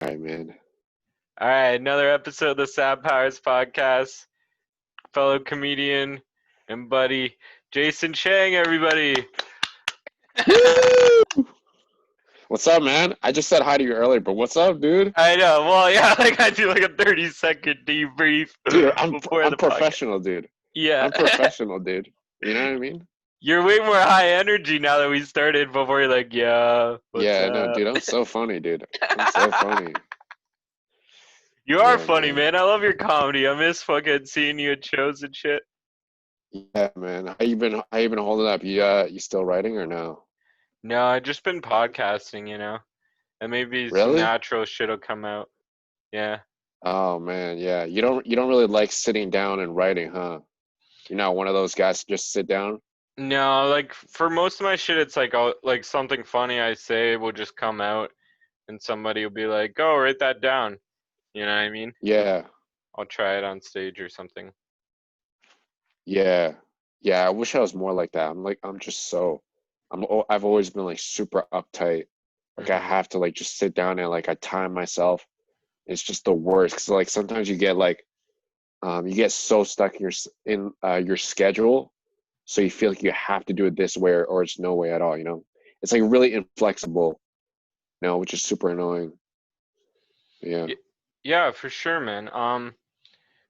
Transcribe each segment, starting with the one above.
All right, man. All right, another episode of the Sad Powers podcast. Fellow comedian and buddy Jason Sheng, everybody. Woo! What's up, man? I just said hi to you earlier, but what's up, dude? I know. Well, yeah, like I do like a 30-second debrief Dude, I'm before I'm the podcast. professional, dude. Yeah. I'm professional, dude. You know what I mean? You're way more high energy now that we started before you're like, yeah, what's Yeah, no, up? dude. I'm so funny, dude. I'm so funny. You are Yeah, funny, man. man. I love your comedy. I miss fucking seeing you at shows and shit. Yeah, man. How you been holding up? You still writing or no? No, I just been podcasting, and maybe some Really? natural shit'll come out. Yeah. Oh man, yeah. You don't really like sitting down and writing, huh? You're not one of those guys to just sit down? No, like for most of my shit, it's like like something funny I say will just come out, and somebody will be like, "Go write that down." You know what I mean? Yeah. I'll try it on stage or something. Yeah. Yeah, I wish I was more like that. I've always been like super uptight. Like I Mhm. have to like just sit down and like I time myself. It's just the worst because like sometimes you get so stuck in your schedule, so you feel like you have to do it this way or it's no way at all, you know? It's like really inflexible, which is super annoying. Yeah. Y- Yeah, for sure, man.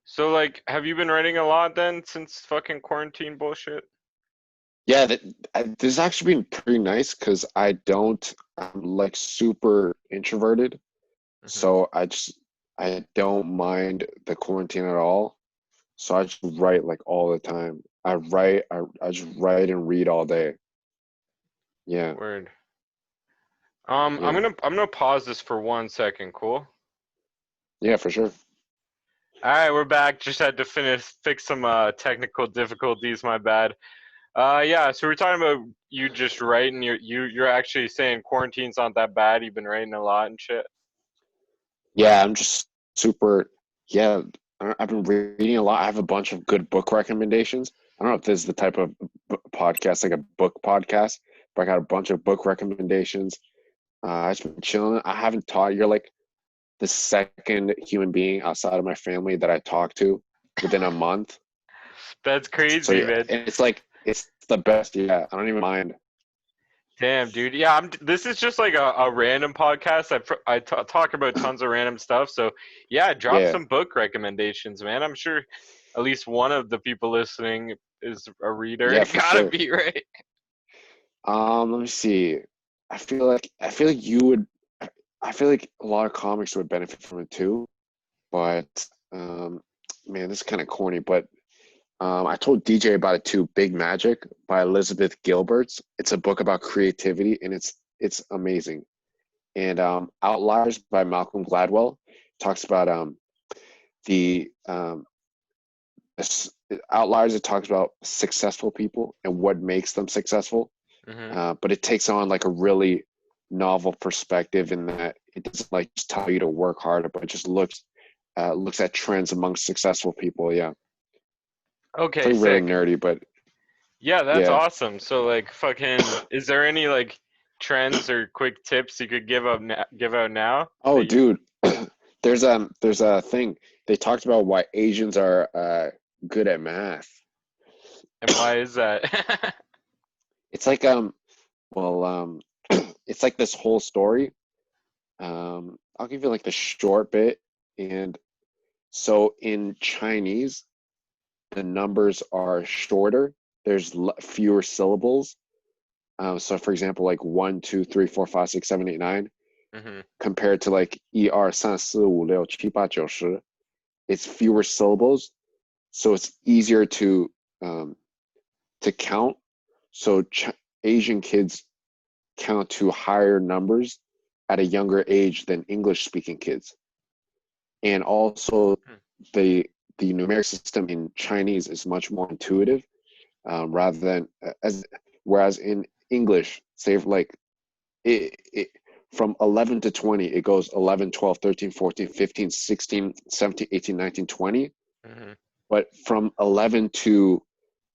So like, have you been writing a lot then since fucking quarantine bullshit? Yeah, this has actually been pretty nice because I'm like super introverted. Mhm. So I don't mind the quarantine at all. So I just write like all the time. I just write and read all day. Yeah, Word. I'm yeah. gonna pause this for 1 second. Cool. Yeah, for sure. All right, we're back. Just had to fix some technical difficulties. My bad. Yeah. So we're talking about you just writing. You're actually saying quarantine's not that bad. You've been writing a lot and shit. Yeah, I'm just super yeah, I've been reading a lot. I have a bunch of good book recommendations. I don't know if this is the type of podcast, like a book podcast, but I got a bunch of book recommendations. I've just been chilling. I haven't taught you're like the second human being outside of my family that I talk to within a month. That's So crazy, yeah, man. and it's like it's the best. Yeah, I don't even mind. Damn, dude. Yeah, this is just like a random podcast. I talk about tons of random stuff. So yeah, drop Yeah, some book recommendations, man. I'm sure at least one of the people listening is a reader. yeah, It for gotta sure. be right. Let me see. I feel like you would. I feel like a lot of comics would benefit from it too. But man, this is kind of corny. But I told DJ about it too. Big Magic by Elizabeth Gilbert. It's a book about creativity, and it's amazing. And Outliers by Malcolm Gladwell talks about the Outliers. It talks about successful people and what makes them successful, Hmm. but it takes on like a really novel perspective in that it doesn't like just tell you to work harder, but it just looks at trends among successful people. Yeah, it's Okay, like really sick. nerdy, but Yeah, that's yeah. awesome. So like fucking is there any like trends or quick tips you could give out now that Oh, you dude, there's a thing they talked about why Asians are good at math. and why is that? It's like well it's like this whole story. I'll give you like the short bit. And so in Chinese, the numbers are shorter. There's fewer syllables. So for example, like 1, 2, 3, 4, 5, 6, 7, 8, 9, Hmm. compared to like 1, 2, 3, 4, 5, 6, 7, 8, 9, it's fewer syllables. So it's easier to count. So Asian kids count to higher numbers at a younger age than English speaking kids. And also the the numeric system in Chinese is much more intuitive, rather than as whereas in English, say like it from 11 to 20, it goes 11, 12, 13, 14, 15, 16, 17, 18, 19, 20. Hmm. But from 11 to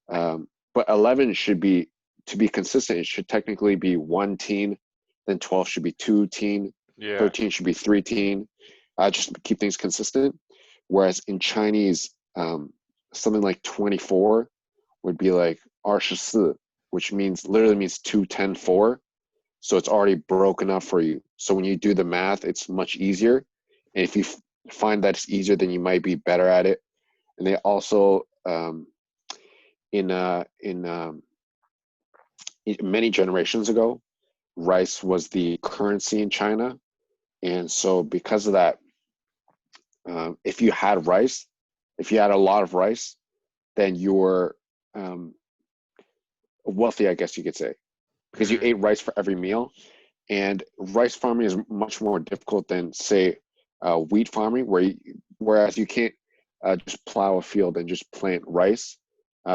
but 11 should be, to be consistent, it should technically be one teen, then 12 should be two teen, Yeah. 13 should be 3-teen. Just to keep things consistent. Whereas in Chinese, something like 24 would be like 24, which literally means 2, 10, 4. So it's already broken up for you. So when you do the math, it's much easier. And if you find that it's easier, then you might be better at it. And they also in many generations ago, rice was the currency in China, and so because of that, if you had a lot of rice, then you're wealthy, I guess you could say, because you ate rice for every meal. And rice farming is much more difficult than, say, wheat farming, whereas you can't just plow a field and just plant rice.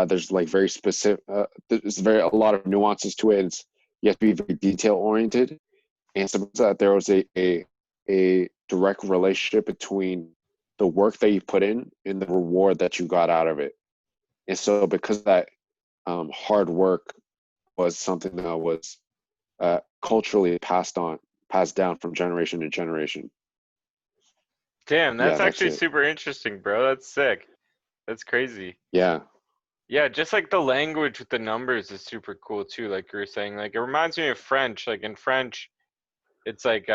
There's like very specific. There's a lot of nuances to it. You have to be very detail oriented, and suppose that there was a direct relationship between the work that you put in and the reward that you got out of it. And so, because that hard work was something that was culturally passed down from generation to generation. Damn, Yeah, that's that's actually it. super interesting, bro. That's sick. That's crazy. Yeah, Yeah, just like the language with the numbers is super cool too, like you were saying. Like it reminds me of French. Like in French, it's like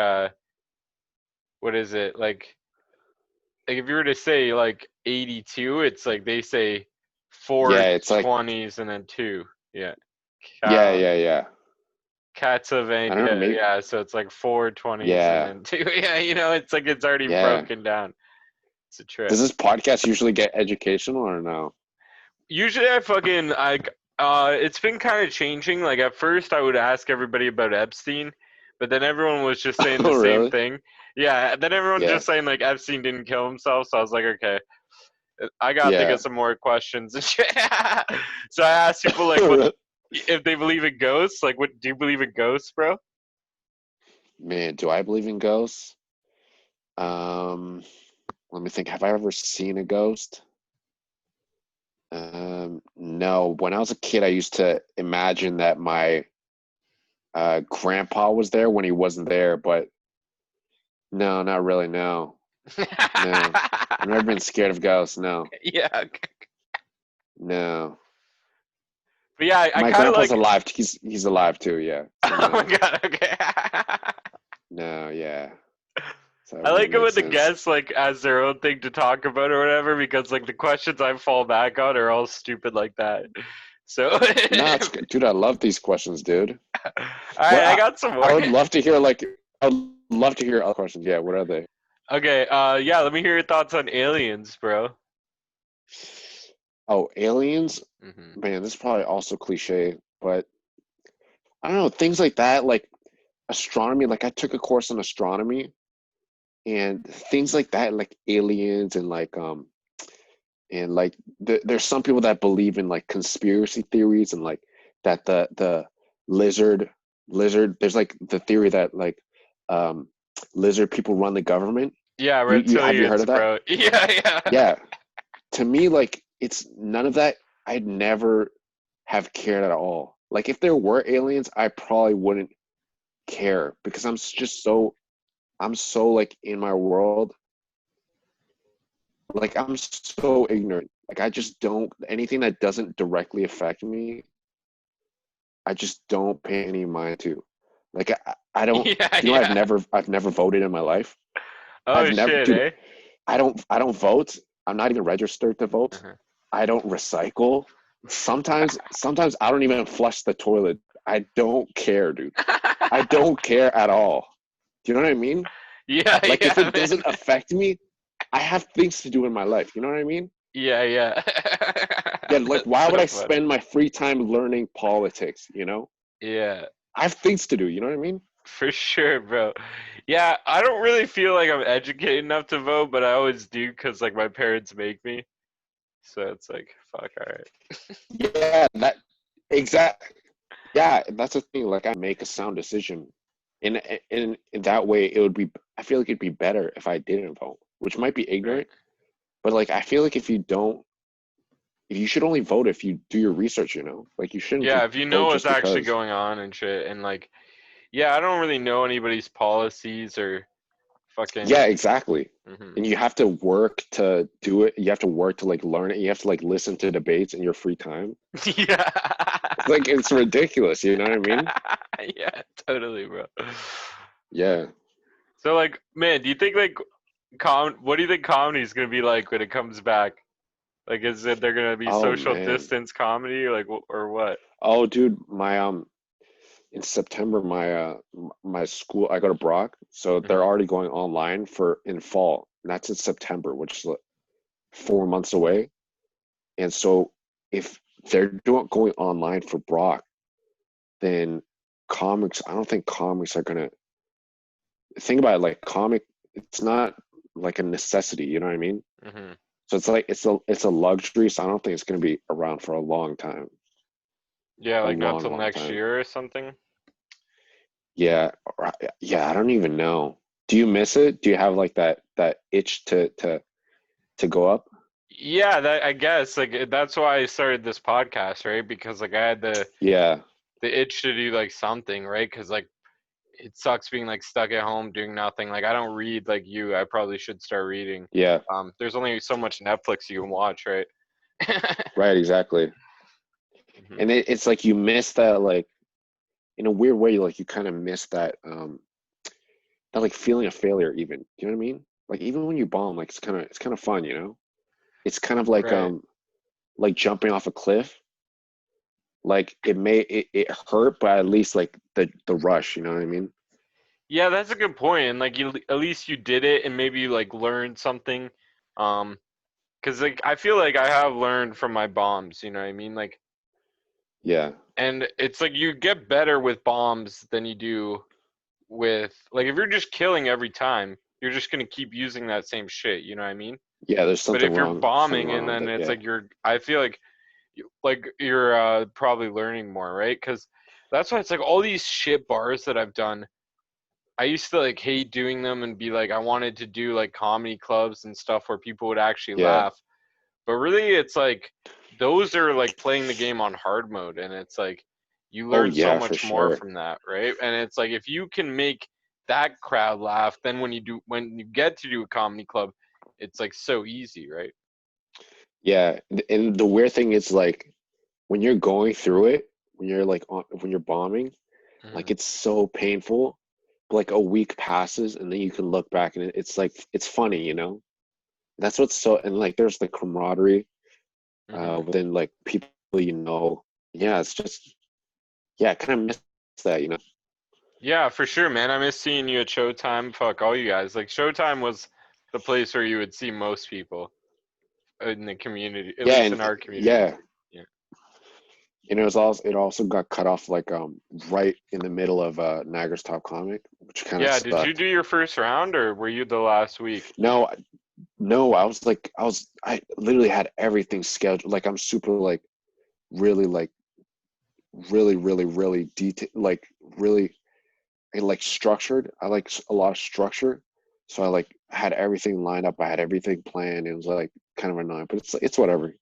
what is it? Like if you were to say like 82, it's like they say four yeah. It's like 20s and then two. Yeah. yeah, Uh, yeah, yeah. I don't know. Castlevania, Maybe yeah, so it's like 4 20s and yeah, then two. Yeah, it's like it's already yeah. broken down. It's a Does trip. this podcast usually get educational or no? Usually I fucking it's been kind of changing. Like at first I would ask everybody about Epstein, but then everyone was just saying the Oh, same really? thing. Yeah, then everyone Yeah, just saying like Epstein didn't kill himself, so I was like, okay, I gotta think yeah. of some more questions. So I asked people like what if they believe in ghosts. Like, what do you believe in ghosts, bro? Man, do I believe in ghosts? Um, Let me think. Have I ever seen a ghost? No. When I was a kid, I used to imagine that my grandpa was there when he wasn't there, but no, not really. No, no. I've never been scared of ghosts. No, Yeah, okay. no. But yeah, I My kind of grandpa's like. alive. He's alive too. Yeah. So Oh my no, god, okay. no. Yeah. So that I wouldn't like it make when the sense. guests like as their own thing to talk about or whatever because like the questions I fall back on are all stupid like that. So, all No, it's good, dude. I love these questions, dude. What right, I got some I more. would love to hear, like, I would love to hear other questions. Yeah. What are they? Okay, yeah, let me hear your thoughts on aliens, bro. Oh, aliens. Hmm. Man, this is probably also cliche, but I don't know, things like that, like astronomy. Like I took a course in astronomy, and things like that, like aliens and like there's some people that believe in like conspiracy theories and like that the lizard lizard. There's like the theory that like um lizard people run the government. Yeah, You have you heard reptilians, of that? bro. Yeah, yeah. Yeah. To me, like it's none of that. I'd never have cared at all. Like if there were aliens, I probably wouldn't care because I'm so like in my world. Like I'm so ignorant. Like I just don't anything that doesn't directly affect me, I just don't pay any mind to. Like I don't, Yeah, do you know, yeah. I've never voted in my life. Oh I've never, shit, dude, eh? I don't vote. I'm not even registered to vote. Uh-huh. I don't recycle. Sometimes I don't even flush the toilet. I don't care, dude. I don't care at all. Do you know what I mean? Yeah, Like if yeah, it man. doesn't affect me, I have things to do in my life. You know what I mean? Yeah, yeah. Yeah, like That's why would so I funny. spend my free time learning politics, you know? Yeah, I have things to do, you know what I mean? for sure, bro. Yeah, I don't really feel like I'm educated enough to vote, but I always do because like my parents make me. So it's like, fuck, all right. Yeah, that exact yeah, that's the thing. Like I make a sound decision. In in that way it would be I feel like it'd be better if I didn't vote, which might be Right. ignorant, but like I feel like if you should only vote if you do your research, you know? Like you shouldn't Yeah, just if you know vote what's just actually because. going on and shit, and like, Yeah, I don't really know anybody's policies or fucking. Yeah, exactly. Hmm. And you have to work to do it. You have to work to like learn it. You have to like listen to debates in your free time. Yeah. It's like it's ridiculous, you know what I mean? Yeah, totally, bro. Yeah. So like, man, do you think like what do you think comedy is gonna be like when it comes back? Like, is it they're gonna be Oh social man. distance comedy, like, or what? Oh dude, my in September my school I go to Brock, so they're Hmm. already going online for in fall. And that's in September, which is like 4 months away. And so if they're doing going online for Brock, then comics, I don't think comics are gonna think about it like comic, it's not like a necessity, you know what I mean? Hmm. So it's like it's a luxury, so I don't think it's gonna be around for a long time. Yeah, A like not long, till long next time. year or something. Yeah, yeah, I don't even know. Do you miss it? Do you have like that itch to go up? Yeah, that I guess like that's why I started this podcast, right? Because like I had Yeah, the itch to do like something, right? Because like it sucks being like stuck at home doing nothing. Like I don't read like you. I probably should start reading. yeah, There's only so much Netflix you can watch, right? right, exactly. Hmm. And it's like you miss that like in a weird way, like you kind of miss that like feeling of failure even. You know what I mean? Like even when you bomb, like it's kind of fun, you know? It's kind of Right. like jumping off a cliff. Like it hurt, but at least like the rush, you know what I mean? Yeah, that's a good point. And like you at least you did it and maybe you like learned something. Um, because like I feel like I have learned from my bombs, you know what I mean? Like Yeah. and it's like you get better with bombs than you do with like if you're just killing every time, you're just gonna keep using that same shit, you know what I mean? Yeah, there's But something if you're wrong, something bombing wrong and with then it. it's Yeah. like I feel like you're probably learning more, right? Because that's why it's like all these shit bars that I've done. I used to like hate doing them and be like I wanted to do like comedy clubs and stuff where people would actually Yeah. laugh. But really it's like those are like playing the game on hard mode and it's like you Oh learn so yeah, for much more sure. from that, right? And it's like if you can make that crowd laugh, then when you get to do a comedy club, it's like so easy, right? Yeah. And the weird thing is like when you're going through it, when you're like when you're bombing, like Hmm. it's so painful. But like a week passes and then you can look back and it's like it's funny, you know? That's what's so and like there's the camaraderie Hmm. within like people you know. Yeah, it's just yeah, I kind of miss that, you know. Yeah, for sure, man. I miss seeing you at Showtime. Fuck all you guys. Like Showtime was the place where you would see most people in the community, at Yeah, least and in our community. yeah, Yeah. and it also got cut off like right in the middle of Niagara's Top Comic, which kind of Yeah, did you sucked. do your first round or were you the last week? No, no, I literally had everything scheduled. Like I'm super really like really detailed like really like structured. I like a lot of structure. So I like had everything lined up. I had everything planned. It was like kind of annoying, but it's whatever.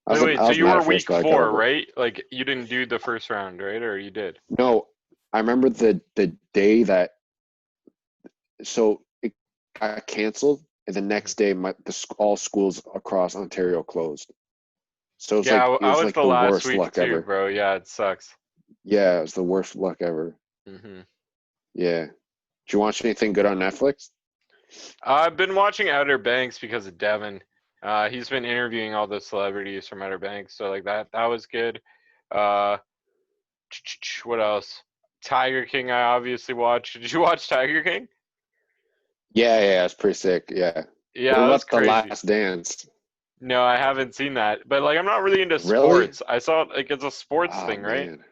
Wait, wait, I so was you mad were at first, week but I got four, over it. right? Like you didn't do the first round, right? Or you did? No, I remember the day that so it got canceled, and the Mhm. next day all schools across Ontario closed. So Yeah, it I was was like the the last worst week luck too, ever. bro. Yeah, it sucks. Yeah, it was the worst luck ever. Hmm. Yeah. Did you watch anything good on Netflix? I've been watching Outer Banks because of Devin. He's been interviewing all the celebrities from Outer Banks, so like that was good. Uh, what else? Tiger King, I obviously watched. Did you watch Tiger King? Yeah, it's pretty sick. Yeah. What Yeah, it was about The crazy. Last Dance? No, I haven't seen that. But like I'm not really into Really? sports. I saw it like it's a sports Oh thing, right? man.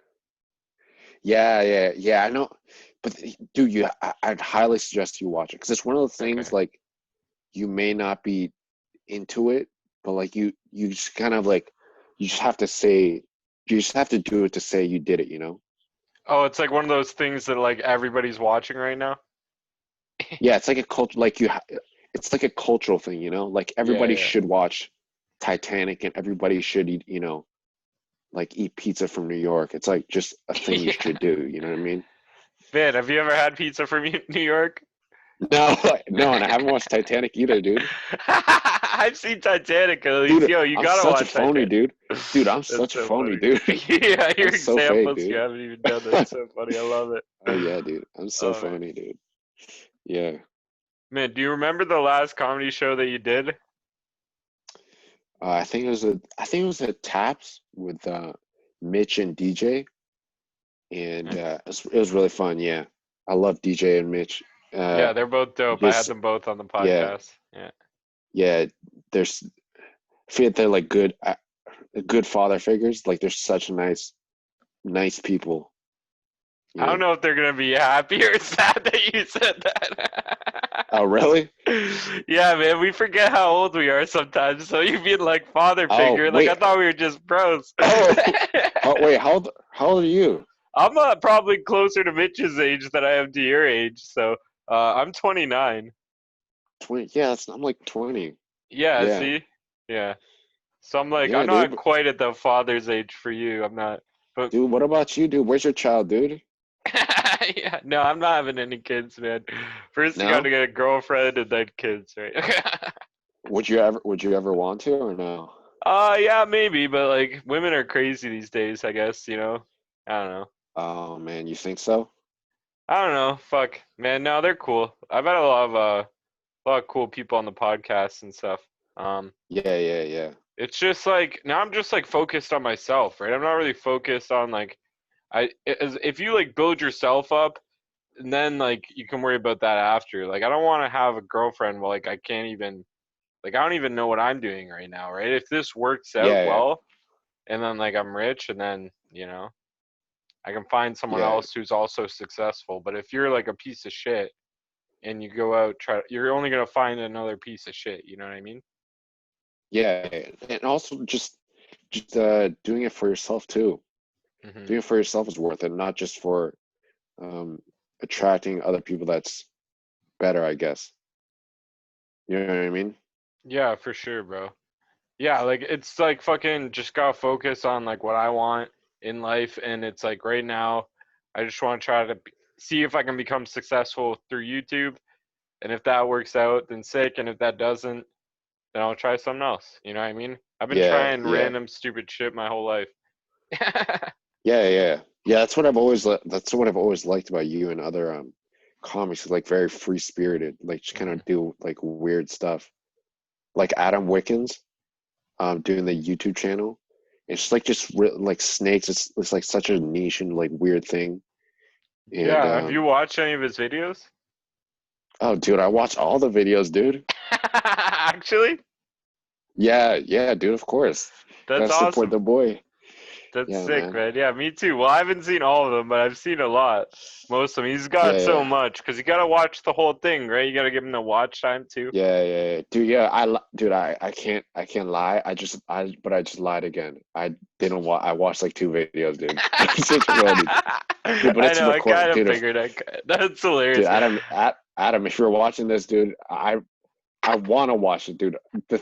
Yeah. I know, but dude, I'd highly suggest you watch it because it's one of those Okay. things like you may not be into it, but like you just kind of like you just have to say you just have to do it to say you did it, you know? Oh, it's like one of those things that like everybody's watching right now. Yeah, it's like a cult like it's like a cultural thing, you know? Like Yeah, everybody yeah. should watch Titanic and everybody should eat, like eat pizza from New York. It's like just a thing you Yeah. should do, you know what I mean? Man, have you ever had pizza from New York? No, no, and I haven't watched Titanic either, dude. I've seen Titanic at least. Dude, Yo, you I'm gotta such a watch phony Titanic. dude. Dude, I'm That's such a so phony funny. dude. Yeah, I'm your so fake, examples, you dude. haven't even done. That's so funny. I love it. Oh yeah, dude. I'm so Oh man. phony, dude. Yeah. Man, do you remember the last comedy show that you did? I think it was at Taps with Mitch and DJ, and it was really fun. Yeah, I love DJ and Mitch. Yeah, they're both dope. I had Just them both on the yeah, podcast. Yeah. yeah. There's I feel like they're like good father figures. Like they're such nice people. You I don't know. know if they're gonna be happy or sad that you said that. Oh really? Yeah, man, we forget how old we are sometimes. So you being like father Oh figure, like I wait. thought we were just bros. Oh, wait. How old are you? I'm probably closer to Mitch's age than I am to your age. So I'm 29. 20. Yeah, I'm like 20. Yeah, Yeah. see? Yeah. So I'm like, I'm Yeah, dude. not quite at the father's age for you. I'm not. But Dude, what about you, dude? Where's your child, dude? yeah, no, I'm not having any kids, man. First, you got to No? get a girlfriend and then kids, right? Would you ever want to or no? Yeah, maybe, but like women are crazy these days, I guess, you know. I don't know. Oh man, you think so? I don't know. Fuck, man. No, they're cool. I've had a lot of cool people on the podcast and stuff. Um, Yeah, yeah, yeah. it's just like now I'm just like focused on myself, right? I'm not really focused on like if you like build yourself up, and then like you can worry about that after. Like I don't want to have a girlfriend while like I can't even like I don't even know what I'm doing right now, right? If this works out Yeah, well, and then like I'm rich, and then you know I can find someone yeah. else who's also successful. But if you're like a piece of shit and you go out you're only gonna find another piece of shit. You know what I mean? Yeah. And also just doing it for yourself too. Hmm. Doing it for yourself is worth it, not just for um attracting other people that's better, I guess. You know what I mean? Yeah, for sure, bro. Yeah, like it's like fucking just gotta focus on like what I want in life, and it's like right now, I just want to try to see if I can become successful through YouTube, and if that works out, then sick, and if that doesn't, then I'll try something else. You know what I mean? I've been Yeah, trying yeah. random stupid shit my whole life. Yeah, yeah. Yeah, that's what I've always liked about you and other comics, like very free spirited, like just kind Hmm. of do like weird stuff. Like Adam Wickens, doing the YouTube channel. It's just like like snakes. It's like such a niche and like weird thing. And Yeah, have you watched any of his videos? oh, dude, I watch all the videos, dude. Actually, Yeah, yeah, dude. Of course, that's gotta support awesome. the boy. That's Yeah, sick, man. man. Yeah, me too. Well, I haven't seen all of them, but I've seen a lot. Most of them. He's got Yeah, so yeah, much because you got to watch the whole thing, right? You got to give him the watch time too. yeah, yeah, yeah. Dude. Yeah, dude. I can't lie. But I just lied again. I didn't I watched like two videos, dude. It's just recorded, dude. But I it's know. I recorded, kind of dude. figured. That's Dude, hilarious. Adam, if you're watching this, dude, I want to watch it, dude. The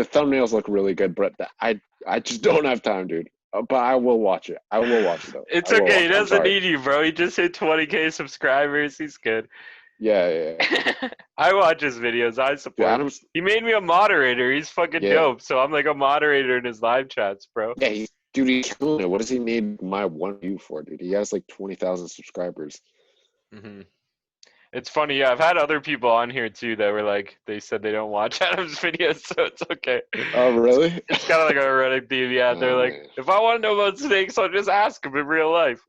thumbnails look really good, but I just don't have time, dude. But I will watch it. I will watch it though. It's I will okay. watch He it. I'm doesn't sorry. need you, bro. He just hit 20K subscribers. He's good. Yeah, yeah, yeah. I watch his videos. I Dude, support him. Adam's He made me a moderator. He's fucking yeah, dope. So I'm like a moderator in his live chats, bro. yeah. He's killing it. What does he need my one view for, dude? He has like 20,000 subscribers. Hmm. It's funny, yeah. I've had other people on here too that were like, they said they don't watch Adam's videos, so it's okay. Oh, really? It's kind of like a running theme, yeah. They're Oh like, man. if I want to know about snakes, I'll just ask him in real life.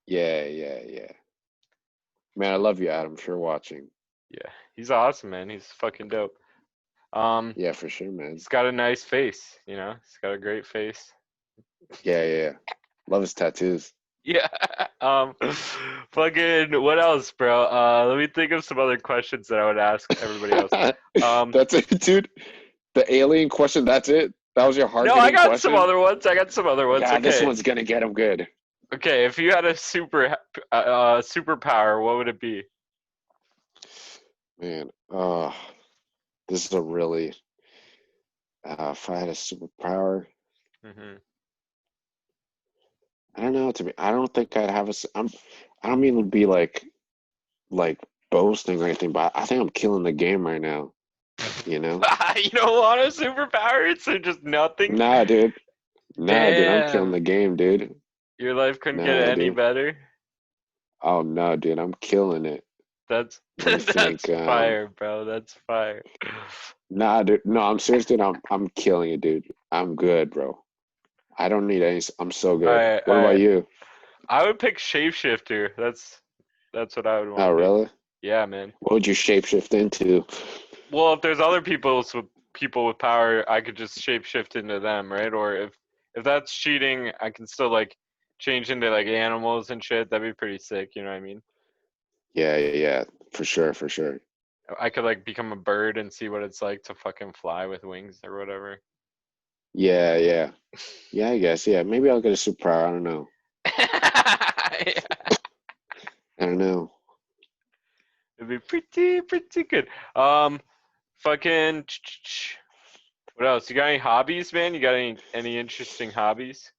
Yeah, yeah, yeah. Man, I love you, Adam, for watching. Yeah, he's awesome, man. He's fucking dope. Um, Yeah, for sure, man. he's got a nice face, you know. He's got a great face. Yeah, yeah, yeah. Love his tattoos. Yeah. Fucking. What else, bro? Let me think of some other questions that I would ask everybody else. Um, That's it, dude. The alien question, that's it? That was your no, I hard-hitting got some question? other ones. I got some other ones. Yeah, this Okay. one's gonna get him good. Okay. If you had a superpower, what would it be? Man, this is a really if I had a superpower, Hmm. I don't know. I don't think I'd have I don't mean to be like boasting or anything, but I think I'm killing the game right now. You know? You don't want a superpower? It's just nothing. Nah, dude. Nah, dude. I'm killing Damn. the game, dude. Your life couldn't get Nah, any dude. better. Oh no, dude. I'm killing it. That's What do you that's think? fire, bro. That's fire. Nah, dude. No, I'm serious, dude. I'm killing it, dude. I'm good, bro. I don't need any. I'm so All good. right, What all about right. you? I would pick shapeshifter. That's what I would Oh, want to do. really? Yeah, man. What would you shapeshift into? Well, if there's other people with power, I could just shapeshift into them, right? Or if that's cheating, I can still like change into like animals and shit. That'd be pretty sick. You know what I mean? Yeah, yeah, yeah. For sure, for sure. I could like become a bird and see what it's like to fucking fly with wings or whatever. Yeah, yeah. Yeah, I guess. Yeah, maybe I'll get a superpower. I don't know. I don't know. It'd be pretty good. Fucking. What else? You got any hobbies, man? You got any interesting hobbies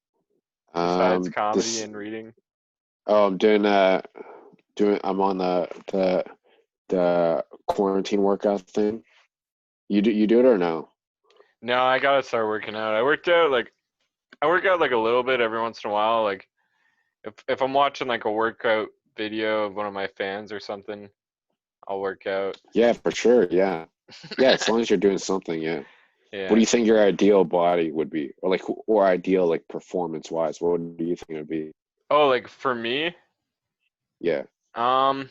besides comedy This. and reading? Oh, I'm doing. I'm on the quarantine workout thing. You do it or no? No, I gotta start working out. I work out like a little bit every once in a while. Like if I'm watching like a workout video of one of my fans or something, I'll work out. Yeah, for sure. Yeah, yeah. As long as you're doing something, yeah. What do Yeah. you think your ideal body would be, or ideal like performance wise? What do you think it would be? Oh, like for me, Yeah, um,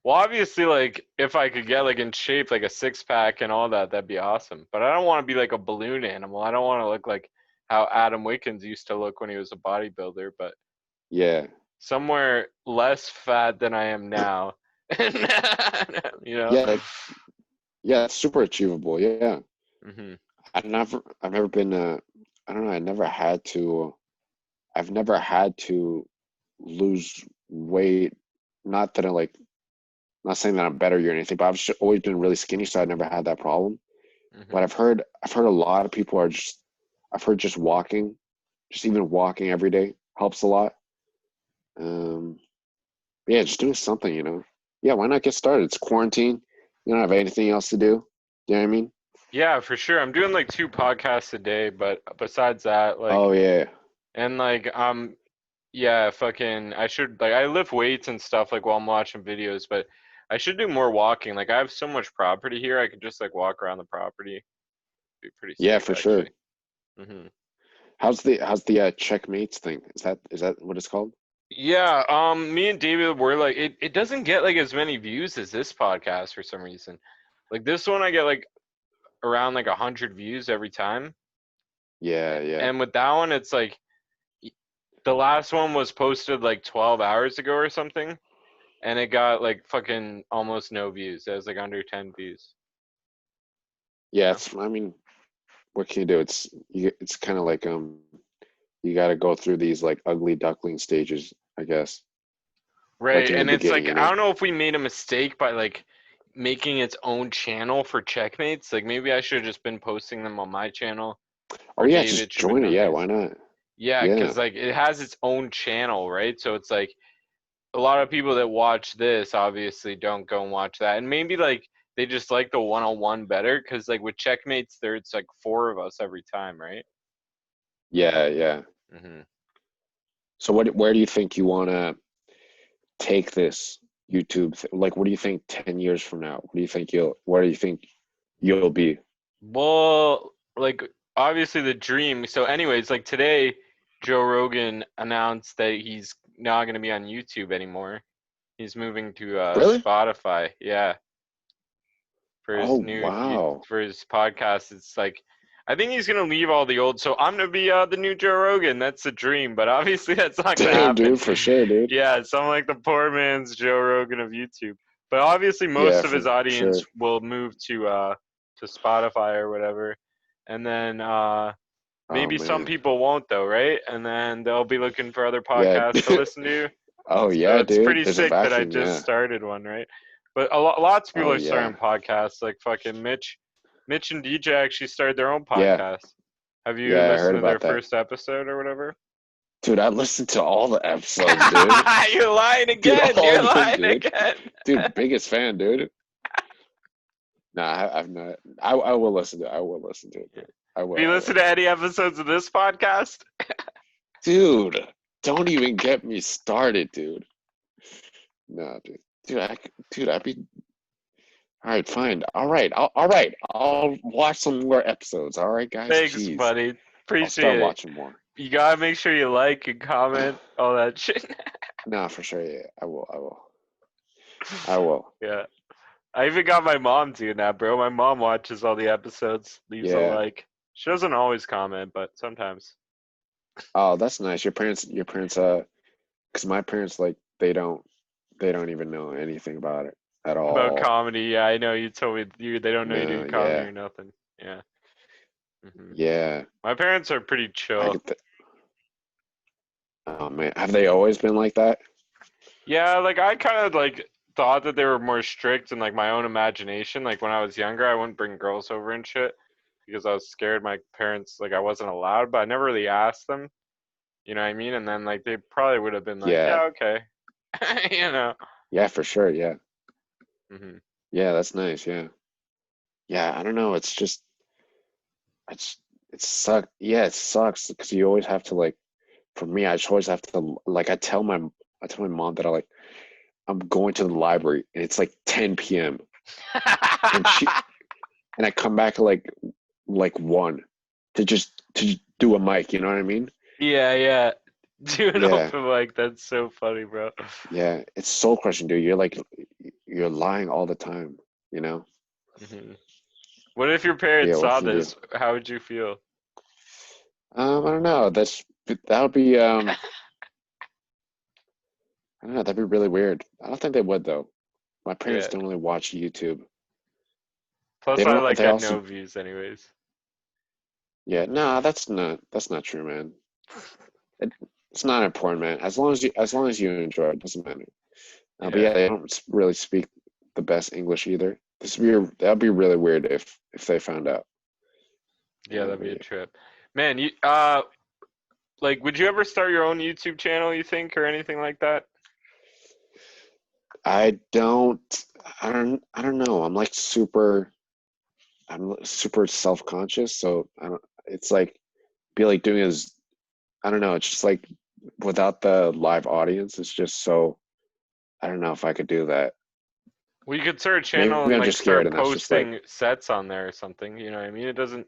well, obviously, like if I could get like in shape, like a six pack and all that, that'd be awesome. But I don't want to be like a balloon animal. I don't want to look like how Adam Wickens used to look when he was a bodybuilder, but yeah, somewhere less fat than I am now. You know? yeah. Yeah, it's super achievable. Yeah, Hmm. I've never been. I don't know. I've never had to lose weight. Not that I like. Not saying that I'm better or anything, but I've just always been really skinny, so I never had that problem. But Hmm. I've heard a lot of people are just. I've heard just walking, just even walking every day helps a lot. Um, yeah, just doing something, Yeah, why not get started? It's quarantine. You don't have anything else to do. You know what I mean? Yeah, for sure. I'm doing like two podcasts a day, but besides that, like, Oh yeah, and like, yeah, fucking, I should, like, I lift weights and stuff, like, while I'm watching videos, but I should do more walking. Like, I have so much property here, I could just, like, walk around the property. Be pretty yeah, sick, for sure. actually. Hmm. How's the checkmates thing? Is that what it's called? Yeah, me and David were like, it doesn't get, like, as many views as this podcast for some reason. Like, this one, I get, like, around, like, 100 views every time. Yeah, yeah, And with that one, it's like, the last one was posted, like, 12 hours ago or something. And it got like fucking almost no views. It has like under 10 views. You yeah. know? I mean, what can you do? It's kind of like you got to go through these like ugly duckling stages, I guess, like Right. in the And it's beginning, like I don't know if we made a mistake by like making its own channel for checkmates. Like maybe I should have just been posting them on my channel, Oh or yeah, just David should have join been it. on Yeah, his. why not? Yeah, Yeah, because like it has its own channel, right? So it's like a lot of people that watch this obviously don't go and watch that, and maybe like they just like the one-on-one better because like with checkmates, it's like four of us every time, right? yeah, yeah. Hmm. So where do you think you want to take this Like, what do you think 10 years from now? Where do you think you'll be? Well, like obviously the dream. So, anyways, like today, Joe Rogan announced that he's not going to be on YouTube anymore. He's moving to Really? Spotify. Yeah, for Oh his wow. for his podcast. It's like I think he's going to leave all the old. So I'm going to be the new Joe Rogan. That's a dream, but obviously that's not going to Damn, happen. dude, for sure, dude. Yeah, it's I'm like the poor man's Joe Rogan of YouTube. But obviously, Yeah, most of his for sure. audience will move to Spotify or whatever, and then Oh maybe some man. people won't though, right? And then they'll be looking for other Yeah. podcasts to listen to. Oh So yeah, it's dude. pretty There's a sick that I vacuum, just yeah. started one, right? But lots of people Oh are yeah. starting podcasts, like fucking Mitch and DJ actually started their own Yeah. podcast. Have you Yeah, I heard listened to their about that. first episode or whatever? Dude, I listened to all the episodes, dude. You're lying Dude, again. all You're of them, lying dude. again. Dude, biggest fan, dude. Nah, I've not. I will listen to it. I will listen to it, dude. I will. Have you listened to any episodes of this podcast? Dude, don't even get me started, dude. No, dude. Dude, I'd be. All right, fine. All right. All right. I'll watch some more episodes. All right, guys. Thanks, Jeez. buddy. I'll Appreciate start it. watching more. You gotta make sure you like and comment, all that shit. Nah, for sure. Yeah, I will. I will. Yeah. I even got my mom doing that, bro. My mom watches all the episodes, leaves a Yeah. like. She doesn't always comment, but sometimes. Oh, that's nice. Your parents, because my parents, like, they don't even know anything about it at About all. comedy, yeah, I know. You told me they don't know you No, do comedy yeah, or nothing. Yeah. Hmm. yeah. My parents are pretty I chill. get that. Oh man, have they always been like that? Yeah, like I kind of like thought that they were more strict in like my own imagination. Like when I was younger, I wouldn't bring girls over and shit because I was scared my parents like I wasn't allowed, but I never really asked them. You know what I mean? And then like they probably would have been like, Yeah, yeah, okay, you know. yeah, for sure. Yeah, Hmm. yeah, that's nice. Yeah, yeah. I don't know. It's just, it's, it sucks. Yeah, it sucks because you always have to like. For me, I just always have to like. I tell my mom that I'm going to the library and it's like 10 p.m. and I come back at like 1 to do a mic. You know what I mean? Yeah, yeah. Do an Yeah, open mic. That's so funny, bro. yeah. It's soul crushing, dude. You're lying all the time. You know? Hmm. What if your Yeah. parents What saw can you do? this? How would you feel? I don't know. That would be I don't know. That'd be really weird. I don't think they would though. My parents Yeah. don't really watch YouTube. They Plus, I don't. like They got also. no views, anyways. Yeah. Nah. That's not true, man. It, it's not important, man. As long as you enjoy it, doesn't matter. But Yeah. yeah, they don't really speak the best English either. That'd be really weird if they found out. Yeah, that'd But be a yeah. trip. Man, you like would you ever start your own YouTube channel, you think, or anything like that? I don't. I don't know. I'm super self-conscious, so I don't. It's like be like doing is. I don't know. It's just like without the live audience, it's just so. I don't know if I could do that. Well, you could start a channel Maybe and I'm like just scared, start and that's just like. posting sets on there or something, you know what I mean? It doesn't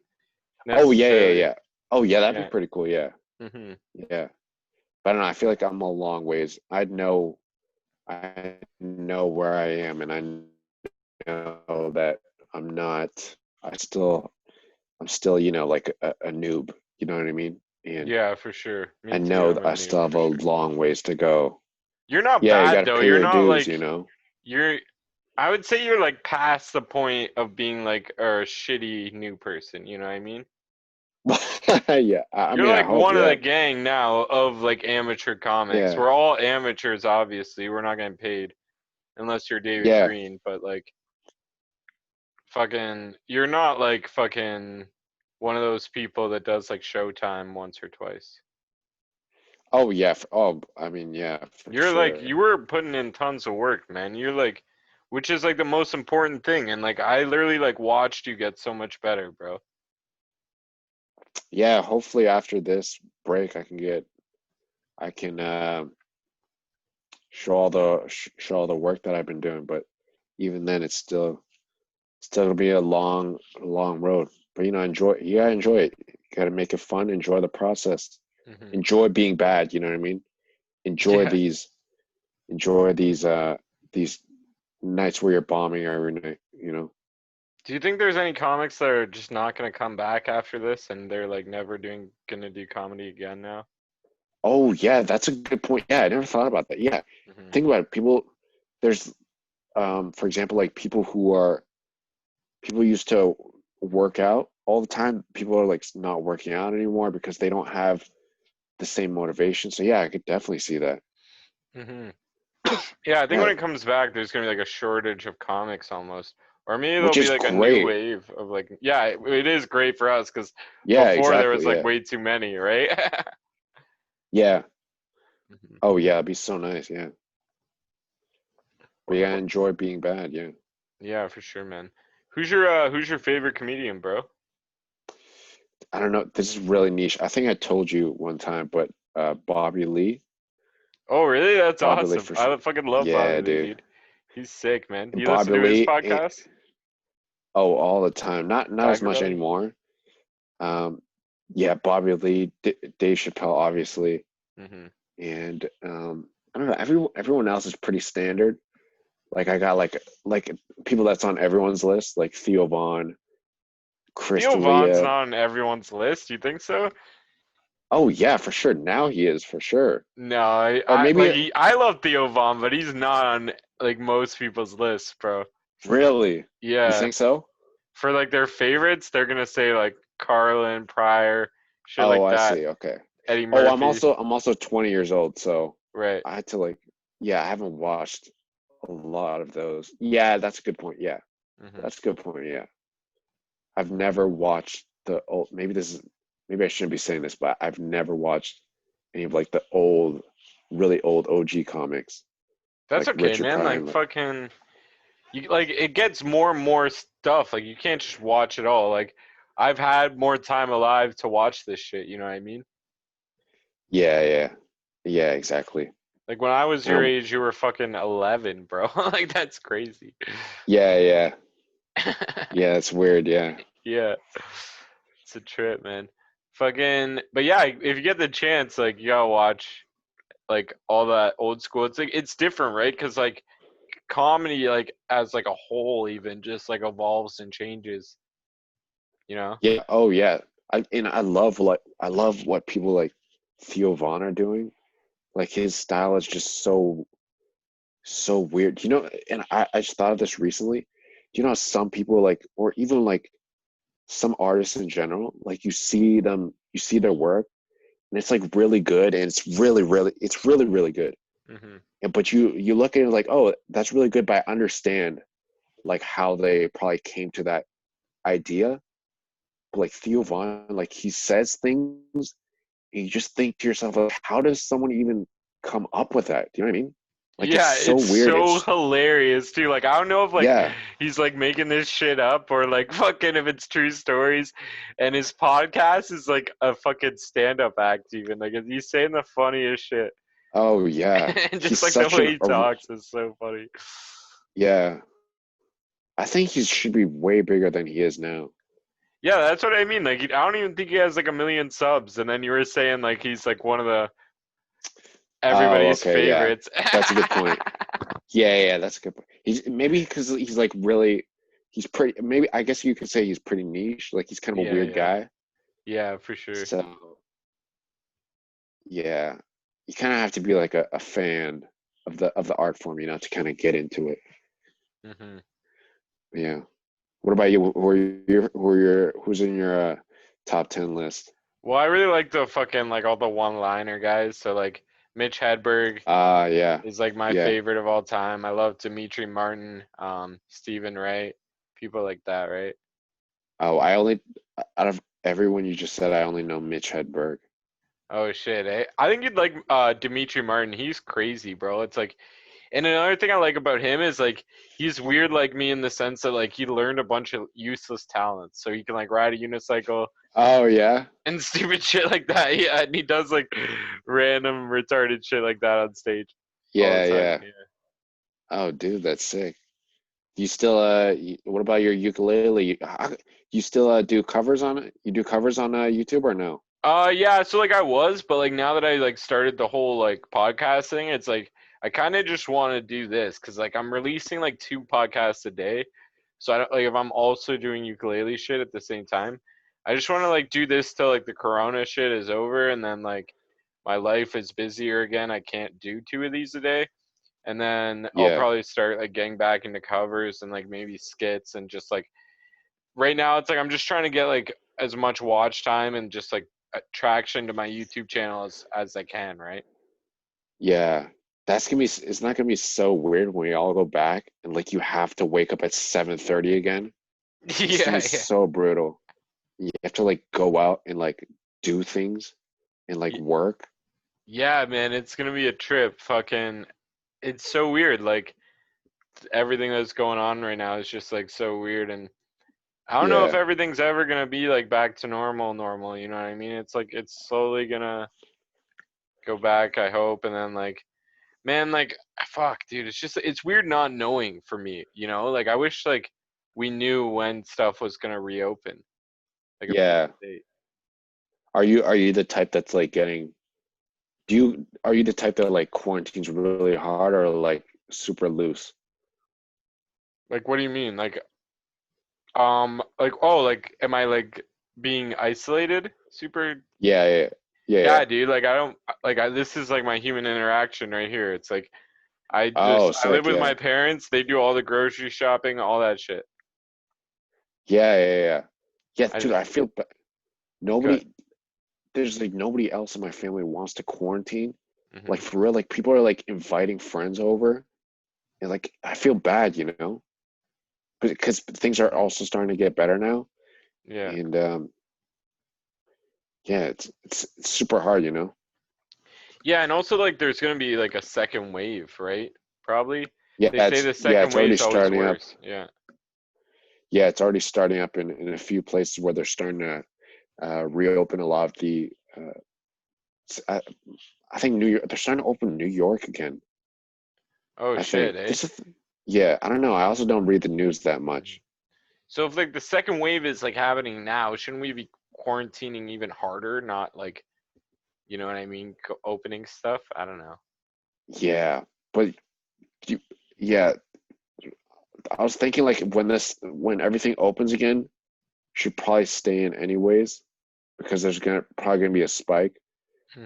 Oh yeah, yeah, necessarily. yeah. Oh yeah, that'd be Yeah. pretty cool. Yeah, Hmm. yeah. But I don't know. I feel like I'm a long ways. I know where I am, and I know that I'm not. I still, I'm still, like a noob. You know what I mean? And Yeah, for sure. I Me too. know I'm that a I still noob have for a sure. long ways to go. You're not Yeah, you got bad to though. pay You're your not dues. like you're I would say you're like past the point of being like a shitty new person, you know what I mean? Yeah, I You're mean, I like hope. one of the Yeah, gang now of like amateur comics. yeah, We're all amateurs, obviously. We're not getting paid unless you're David yeah. Green, but like fucking you're not like fucking one of those people that does like Showtime once or twice. Oh yeah. I mean, yeah, for You're like sure. you were putting in tons of work, man. You're like which is like the most important thing and like I literally like watched you get so much better, bro. Yeah, hopefully after this break, I can show all the work that I've been doing. But even then, it's still gonna be a long road. But enjoy. Yeah, enjoy it. You gotta make it fun. Enjoy the process. Hmm. Enjoy being bad. You know what I mean? Enjoy Yeah. these. Enjoy these nights where you're bombing every night. Do you think there's any comics that are just not gonna come back after this and they're like never gonna do comedy again now? Oh yeah, that's a good point. Yeah, I never thought about that. Yeah, Hmm. think about it. There's for example, like people used to work out all the time. People are like not working out anymore because they don't have the same motivation. So yeah, I could definitely see that. Hmm. Yeah, I think Yeah, when it comes back, there's gonna be like a shortage of comics almost, or maybe there'll which be is like a new great. wave of like, yeah, it is great for us because Yeah, before there was exactly. like Yeah, way too many, right? Yeah. Mhm. Oh yeah, it'd be so nice. Yeah. But What, yeah, I what, enjoy being bad. Yeah. yeah, for sure, man. Who's your favorite comedian, bro? I don't know. This is really niche. I think I told you one time, but Bobby Lee. Oh, really? That's Bobby Lee awesome. for sure. I fucking love Bobby Yeah, Lee, dude. dude. He's sick, man. And You listen Bobby to his Lee, podcast, oh, all the time. Not as Tiger much Belly? anymore. Um, yeah, Bobby Lee, Dave Chappelle, obviously, Hmm. and I don't know. Everyone else is pretty standard. Like I got like people that's on everyone's list, like Theo Vaughn, Chris Theo Vaughn's D'Elia. not on everyone's list. You think so? Oh yeah, for sure. Now he is for sure. No, Or maybe I love Theo Vaughn, but he's not on like most people's lists, bro. really. You Yeah, think so? for like their favorites, they're gonna say like Carlin, Pryor, shit Oh, like I that. see. Okay. Eddie Oh, Murphy, I'm also 20 years old, so right? I had to like yeah, I haven't watched a lot of those. Yeah, that's a good point. Yeah. Hmm. That's a good point. Yeah. I've never watched the old maybe I shouldn't be saying this, but I've never watched any of like the old really old OG comics That's like okay, Richard man. Pryor Like and like fucking, you like it gets more and more stuff. Like you can't just watch it all. Like I've had more time alive to watch this shit. You know what I mean? yeah, yeah. Yeah, exactly. Like when I was your Um, age, you were fucking 11, bro. Like that's crazy. yeah, yeah. Yeah, it's weird, yeah. Yeah, it's a trip, man. Fucking, but yeah, if you get the chance, like you gotta watch like all that old school. It's like it's different, right? Because like comedy, like as like a whole, even just like evolves and changes. You know? Yeah, oh yeah. I love what people like Theo Von are doing. Like his style is just so weird. You know, and I just thought of this recently. Do you know how some people like or even like some artists in general, like you see their work and it's like really good and it's really good. Hmm. And but you look at it like, oh, that's really good, but I understand like how they probably came to that idea. But like Theo Von, like he says things and you just think to yourself, like, how does someone even come up with that? Do you know what I mean? Like it's Yeah, so it's weird. so It's hilarious too. Like I don't know if like yeah. he's like making this shit up or like fucking if it's true stories. And his podcast is like a fucking stand-up act even. Like he's saying the funniest shit. Oh yeah. And He's just like the such way he a talks is so funny. yeah. I think he should be way bigger than he is now. Yeah, that's what I mean. Like I don't even think he has like a million subs. And then you were saying like he's like one of the Oh, everybody's okay, yeah. favorites. That's a good point. Yeah, yeah, that's a good point. He's maybe because he's like really, he's pretty. Maybe I guess you could say he's pretty niche. Like he's kind of a Yeah, weird yeah. guy. Yeah, for sure. So yeah, you kind of have to be like a fan of the art form, you know, to kind of get into it. Hmm. Yeah. What about you? Who's in your top 10 list? Well, I really like the fucking like all the one-liner guys. So like Mitch Hedberg Yeah, is like my yeah. favorite of all time. I love Dimitri Martin, Stephen Wright, people like that, right? Oh, I only out of everyone you just said, I only know Mitch Hedberg. Oh shit, eh? I think you'd like Dimitri Martin. He's crazy, bro. It's like, and another thing I like about him is like he's weird like me in the sense that like he learned a bunch of useless talents. So he can like ride a unicycle Oh yeah, and stupid shit like that. Yeah, and he does like random retarded shit like that on stage all the yeah, time. yeah. Yeah. Oh, dude, that's sick. You still what about your ukulele? You still do covers on it? You do covers on YouTube or no? Yeah, so like I was, but like now that I like started the whole like podcast thing, it's like I kind of just want to do this because like I'm releasing like 2 podcasts a day. So I don't like if I'm also doing ukulele shit at the same time. I just want to like do this till like the corona shit is over and then like my life is busier again. I can't do 2 of these a day. And then I'll Yeah, probably start like getting back into covers and like maybe skits and just like right now it's like I'm just trying to get like as much watch time and just like traction to my YouTube channel as I can, right? yeah. That's gonna be. It's not gonna be so weird when we all go back and like you have to wake up at 7:30 again. It's gonna be Yeah, yeah. so brutal. You have to like go out and like do things and like work. Yeah, man, it's gonna be a trip. Fucking, it's so weird. Like everything that's going on right now is just like so weird, and I don't know if Yeah, everything's ever gonna be like back to normal. You know what I mean? It's like it's slowly gonna go back. I hope, and then like, man, like, fuck, dude, it's just it's weird not knowing for me. You know, like I wish like we knew when stuff was gonna reopen, like a fixed yeah. date. Are you the type that's like getting? Are you the type that like quarantines really hard or like super loose? Like, what do you mean? Like, oh, like, am I like being isolated? Super. Yeah, yeah, yeah, yeah. Yeah, dude. Like, I don't like. This is like my human interaction right here. It's like Oh, I live sick. with Yeah, my parents. They do all the grocery shopping, all that shit. yeah, yeah, yeah. Yeah, I dude. just I feel good. nobody. There's like nobody else in my family wants to quarantine. Like Hmm. for real, like people are like inviting friends over, and like I feel bad, because things are Hmm. also starting to get better now, Yeah. and yeah, it's super hard. Yeah, and also like there's gonna be like a second wave, right? Probably. Yeah, They say the second it's already wave's always starting up. worse. Yeah. Yeah, it's already starting up in a few places where they're starting to reopen a lot of the. I, I think New York. They're starting to open New York again. Oh I shit, think eh? this is. Yeah, I don't know. I also don't read the news that Mhm. much. So if like the second wave is like happening now, shouldn't we be quarantining even harder? Not like, you know what I mean, opening stuff. I don't know. Yeah, but you, yeah, I was thinking like when everything opens again, should probably stay in anyways because there's probably gonna be a spike.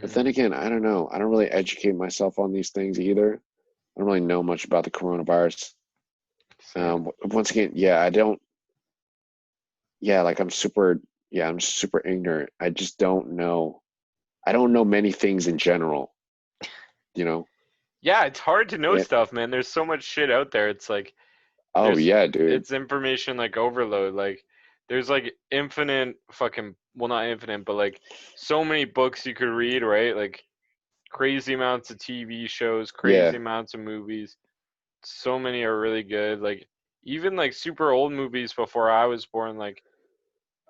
But Hmm. then again, I don't know. I don't really educate myself on these things either. I don't really know much about the coronavirus. Same. Once again, yeah, I don't. Yeah, like I'm super ignorant. I just don't know. I don't know many things in general, you know? Yeah, it's hard to know It, stuff, man. There's so much shit out there. It's like oh there's yeah, dude. it's information like overload. Like there's like infinite fucking well not infinite, but like so many books you could read, right? Like crazy amounts of TV shows, crazy Yeah, amounts of movies. So many are really good. Like even like super old movies before I was born, like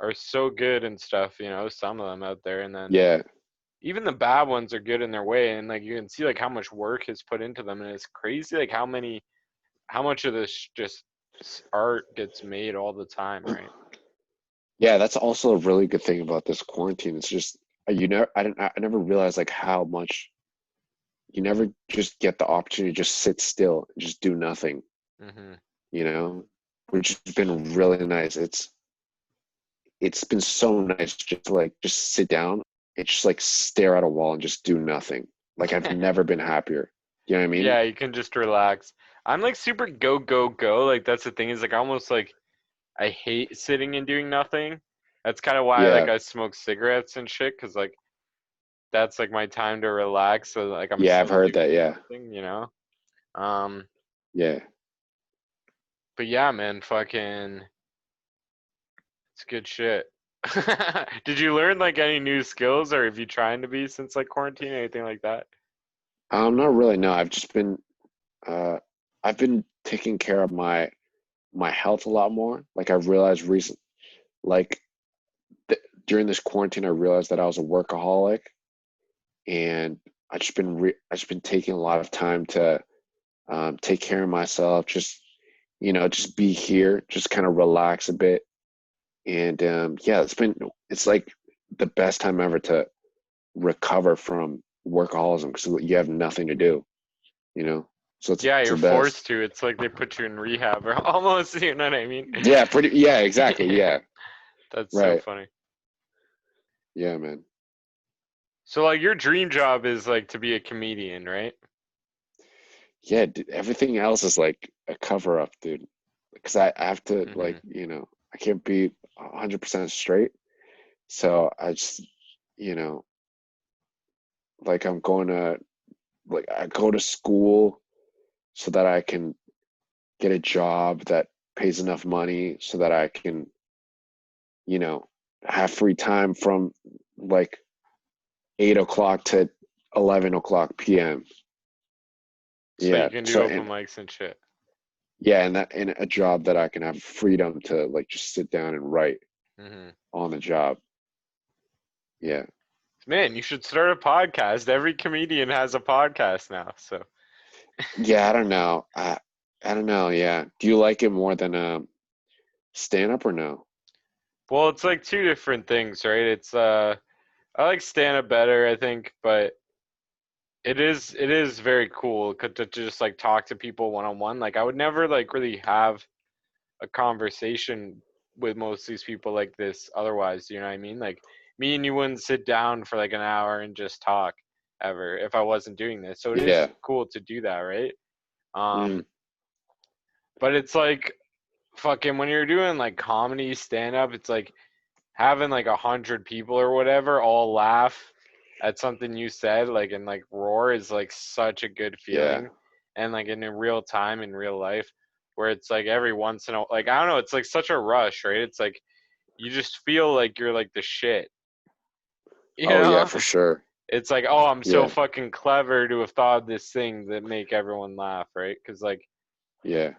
are so good and stuff, some of them out there. And then yeah. even the bad ones are good in their way. And like you can see like how much work is put into them. And it's crazy like how much of this just art gets made all the time, right? Yeah, that's also a really good thing about this quarantine. It's just I never realized like how much you never just get the opportunity to just sit still and just do nothing, Hmm. you know, which has been really nice. It's been so nice just to like just sit down and just like stare at a wall and just do nothing. Like I've never been happier. You know what I mean? Yeah, you can just relax. I'm like super go go go. Like that's the thing is like almost like I hate sitting and doing nothing. That's kind of why like Yeah. I smoke cigarettes and shit because like that's like my time to relax. So like I'm Yeah, I've still heard doing that. Yeah. something. Um, Yeah. but yeah, man, fucking, it's good shit. Did you learn like any new skills, or have you trying to be since like quarantine, anything like that? Not really. No, uh I've been taking care of my health a lot more. Like I've realized like during this quarantine, I realized that I was a workaholic, and I just been taking a lot of time to take care of myself. Just just be here, just kind of relax a bit, and yeah, it's like the best time ever to recover from workaholism because you have nothing to do, you know. So Yeah, it's you're the best. forced to. It's like they put you in rehab or almost, you know what I mean? Yeah, pretty. Yeah, exactly. Yeah, Yeah, that's so right. funny. Yeah, man. So like your dream job is like to be a comedian, right? Yeah, dude, everything else is like a cover up, dude. Because I have to like, Hmm. I can't be 100% straight. So I just, you know, like I go to school so that I can get a job that pays enough money so that I can, you know, have free time from like 8 o'clock to 11 o'clock p.m. So you Yeah. can do So open and mics and shit. yeah, and that in a job that I can have freedom to like just sit down and write Hmm. on the job. Yeah. Man, you should start a podcast. Every comedian has a podcast now. So Yeah, I don't know. I don't know. Yeah. Do you like it more than stand up or no? well, it's like two different things, right? It's I like stand up better, I think, but it is very cool to just like talk to people one on one. Like I would never like really have a conversation with most of these people like this otherwise, you know what I mean? Like me and you wouldn't sit down for like an hour and just talk ever if I wasn't doing this. So it is Yeah. cool to do that, right? Mm, Um but it's like fucking when you're doing like comedy stand up, it's like having like 100 people or whatever all laugh at something you said, like and like roar is like such a good yeah. feeling, and like in a real time in real life, where it's like every once in a like I don't know, it's like such a rush, right? It's like you just feel like you're like the shit, you Oh yeah, know? for sure. It's like, oh, I'm so Yeah. fucking clever to have thought of this thing that make everyone laugh, right? Because like Yeah.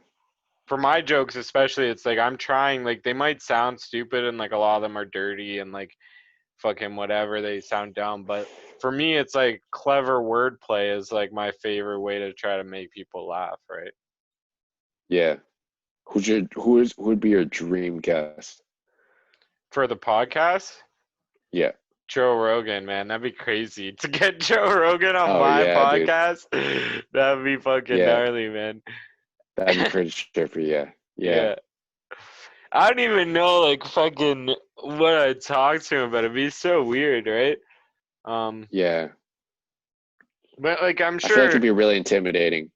for my jokes especially, it's like I'm trying, like they might sound stupid and like a lot of them are dirty and like fucking whatever, they sound dumb, but for me it's like clever wordplay is like my favorite way to try to make people laugh, right? Yeah. Who would be your dream guest? For the podcast, Yeah. Joe Rogan, man, that'd be crazy to get Joe Rogan on Oh my yeah, dude. podcast. That'd be fucking Yeah. gnarly, man. That'd be pretty trippy, yeah. Yeah. Yeah, I don't even know like fucking what I'd talk to him about. It'd be so weird, right? um Yeah. but like I'm I feel like it'd sure. be really intimidating.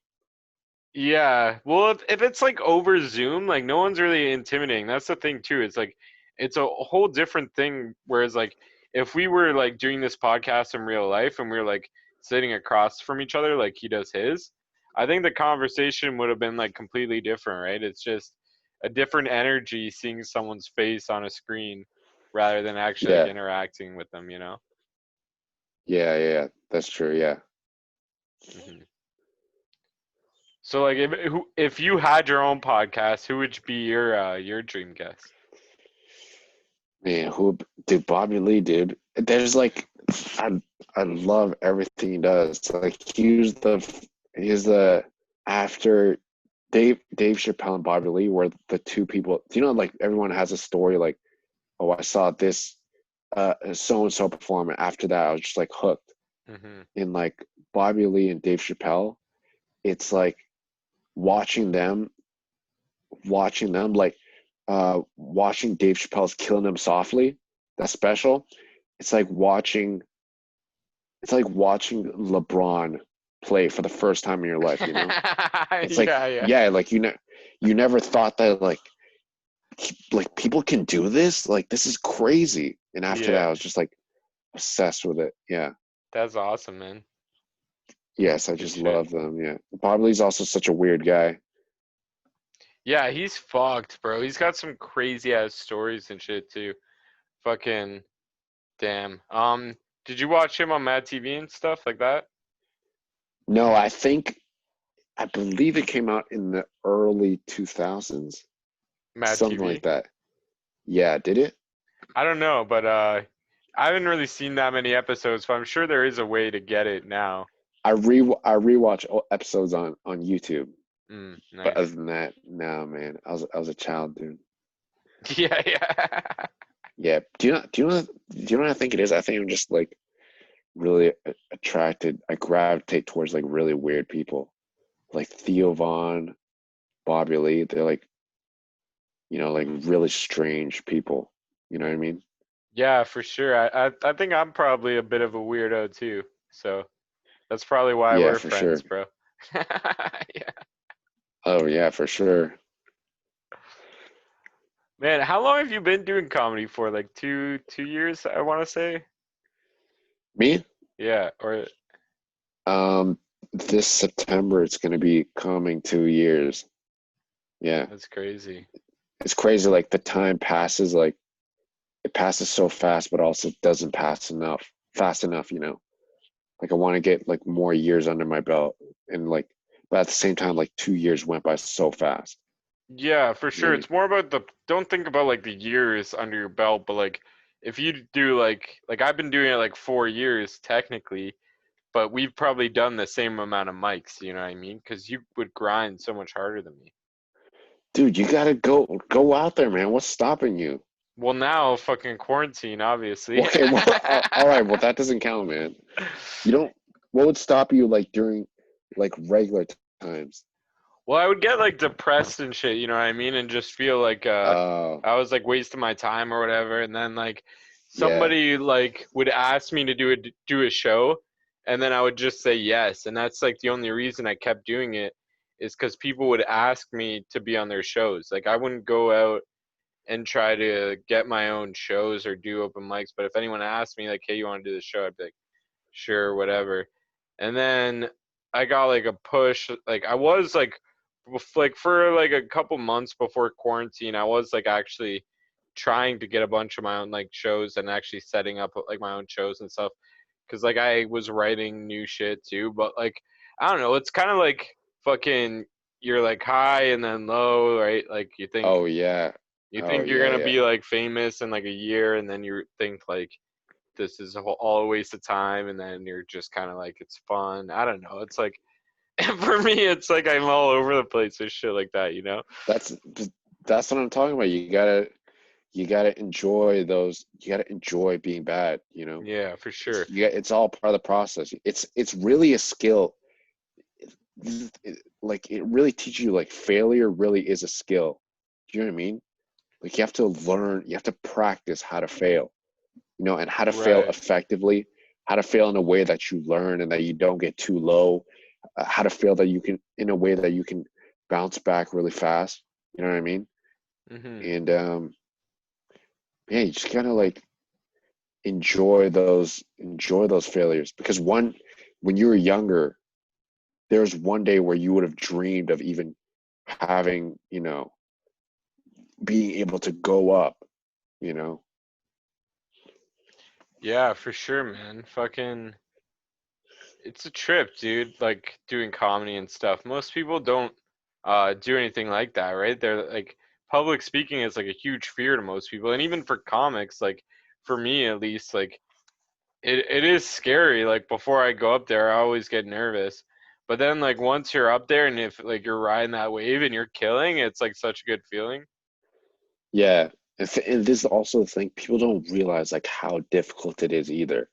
Yeah. Well, if it's like over Zoom, like no one's really intimidating. That's the thing too. It's like it's a whole different thing. Whereas like if we were like doing this podcast in real life and we were like sitting across from each other like he does his, I think the conversation would have been like completely different, right? It's just a different energy seeing someone's face on a screen rather than actually like Yeah. interacting with them, you know? Yeah, yeah, yeah. That's true, yeah. Hmm. So like if you had your own podcast, who would be your dream guest? Man, dude, Bobby Lee, dude. There's like I I love everything he does. Like he was the after Dave Chappelle and Bobby Lee were the two people. Do you know like everyone has a story like, oh, I saw this so and so perform and after that I was just like hooked. Hmm. In like Bobby Lee and Dave Chappelle, it's like watching them like watching Dave Chappelle's Killing Him Softly, that special. It's like watching LeBron play for the first time in your life, you know? It's like Yeah, yeah, yeah, like you never thought that like people can do this? Like this is crazy. And after yeah. that I was just like obsessed with it. Yeah. That's awesome, man. Yes, I Good just shit. love them. Yeah. Bob Lee's also such a weird guy. Yeah, he's fucked, bro. He's got some crazy ass stories and shit too. Fucking damn. Did you watch him on Mad TV and stuff like that? No, I believe it came out in the early 2000s, Mad something like TV? that. Yeah, did it? I don't know, but I haven't really seen that many episodes, but I'm sure there is a way to get it now. I rewatch episodes on YouTube, but other Nice. than that, no, man. I was a child, dude. Yeah, yeah. Yeah. Do you know what I think it is? I think I'm just like really attracted. I gravitate towards like really weird people, like Theo Vaughn, Bobby Lee. They're like like really strange people. You know what I mean? Yeah, for sure. I think I'm probably a bit of a weirdo too. So that's probably why Yeah, we're for sure. friends, bro. Yeah. Oh yeah, for sure. Man, how long have you been doing comedy for? Like two years, I want to say. Me? Yeah, or Um, this September it's gonna be coming 2 years. Yeah, that's crazy. it's crazy. Like the time passes, like it passes so fast, but also doesn't pass fast enough. Like I want to get like more years under my belt, and like, but at the same time, like 2 years went by so fast. Yeah, for You know what sure. I mean? It's more about the don't think about like the years under your belt, but like if you do like I've been doing it like 4 years technically, but we've probably done the same amount of mics, you know what I mean? Because you would grind so much harder than me. Dude, you gotta go out there, man. What's stopping you? Well, now fucking quarantine, obviously. Okay, well, all right. Well, that doesn't count, man. You don't. What would stop you like during like regular times? Well, I would get like depressed and shit, you know what I mean, and just feel like Oh, I was like wasting my time or whatever, and then like yeah, somebody like would ask me to do a show, and then I would just say yes, and that's like the only reason I kept doing it is because people would ask me to be on their shows. Like I wouldn't go out and try to get my own shows or do open mics, but if anyone asked me like, "Hey, you want to do the show?" I'd be like, "Sure, whatever." And then I got like a push. Like I was like for like a couple months before quarantine, I was like actually trying to get a bunch of my own like shows and actually setting up like my own shows and stuff. Cause like I was writing new shit too, but like I don't know, it's kind of like fucking you're like high and then low, right? Like oh yeah, you oh think you're yeah, gonna yeah, be like famous in like a year, and then you think like this is all a waste of time, and then you're just kind of like it's fun. I don't know. It's like for me, it's like I'm all over the place with shit like that, you know? that's that's what I'm talking about. You gotta enjoy those. You gotta enjoy being bad. You know, Yeah, for sure. it's all part of the process. It's really a skill. Like it really teaches you like failure really is a skill. Do you know what I mean? Like you have to learn, you have to practice how to fail, and how to fail Right. effectively, how to fail in a way that you learn and that you don't get too low, how to fail that you can in a way that you can bounce back really fast. You know what I mean? Mhm. And yeah, you just gotta like enjoy those failures because when you were younger, there's one day where you would have dreamed of even having, being able to go up, you know. Yeah, for sure, man. Fucking it's a trip, dude, like doing comedy and stuff. Most people don't do anything like that, right? They're like public speaking is like a huge fear to most people. And even for comics, like for me at least, like it is scary. Like before I go up there, I always get nervous. But then like once you're up there and if like you're riding that wave and you're killing, it's like such a good feeling. Yeah, and this is also the thing, people don't realize like how difficult it is either.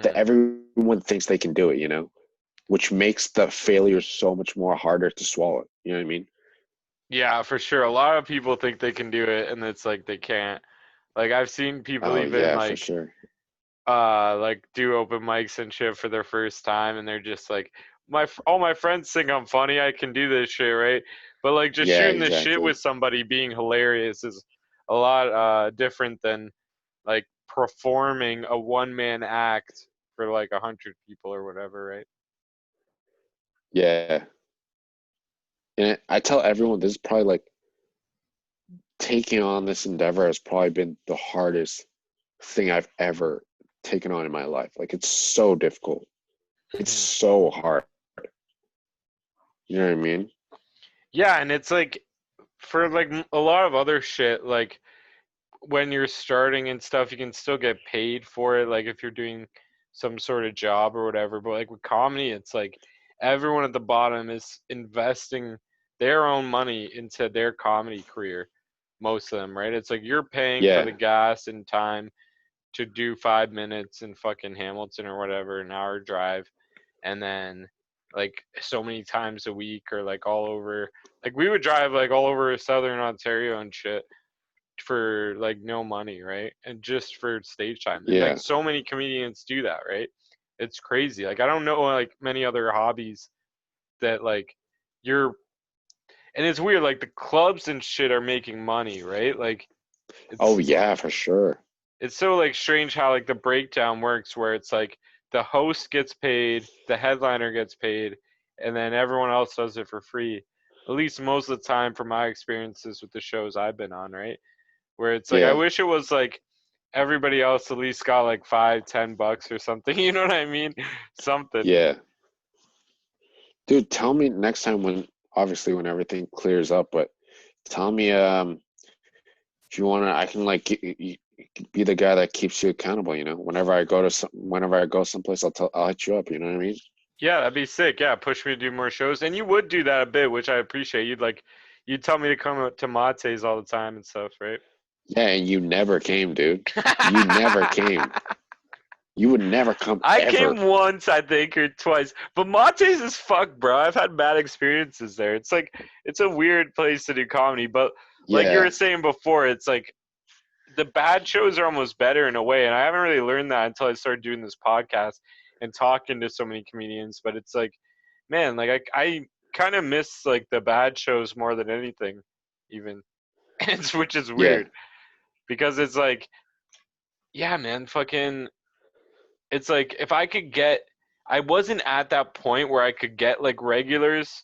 That Hmm. everyone thinks they can do it, which makes the failure so much more harder to swallow. You know what I mean? Yeah, for sure. A lot of people think they can do it and it's like they can't. Like I've seen people Oh even yeah, for sure. like do open mics and shit for their first time and they're just like all my friends think I'm funny, I can do this shit, right? But like just Yeah, shooting the shit with exactly. somebody being hilarious is a lot different than like performing a one man act for like 100 people or whatever, right? Yeah, and I tell everyone this is probably like taking on this endeavor has probably been the hardest thing I've ever taken on in my life. Like it's so difficult. It's Mhm. so hard. You know what I mean? Yeah, and it's like for like a lot of other shit, like when you're starting and stuff, you can still get paid for it, like if you're doing some sort of job or whatever. But like with comedy, it's like everyone at the bottom is investing their own money into their comedy career. Most of them, right? It's like you're paying for the Yeah, gas and time to do 5 minutes in fucking Hamilton or whatever, an hour drive, and then like so many times a week or like all over. Like we would drive like all over Southern Ontario and shit for like no money, right? And just for stage time. And like yeah. so many comedians do that, right? It's crazy. Like I don't know like many other hobbies that like you're and it's weird, like the clubs and shit are making money, right? Like Oh it's yeah, for sure. it's so like strange how like the breakdown works where it's like the host gets paid, the headliner gets paid, and then everyone else does it for free. At least most of the time from my experiences with the shows I've been on, right? Where it's like I Yeah. wish it was like everybody else at least got like $5-10 or something. You know what I mean? Something. Yeah. Dude, tell me next time obviously when everything clears up, but tell me if you want to, I can like be the guy that keeps you accountable, whenever I go someplace, I'll hit you up, you know what I mean? Yeah, that'd be sick. Yeah, push me to do more shows, and you would do that a bit, which I appreciate. You'd tell me to come to Mate's all the time and stuff, right? Yeah, and you never came, dude. You never came. You would never come I ever. came once, I think, or twice. But Mate's is fuck, bro. I've had bad experiences there. It's like it's a weird place to do comedy, but like you Yeah, were saying before, it's like the bad shows are almost better in a way, and I haven't really learned that until I started doing this podcast and talking to so many comedians. But it's like, man, like I kind of miss like the bad shows more than anything, even, which is yeah, weird because it's like, yeah, man, fucking, it's like if I could get, I wasn't at that point where I could get like regulars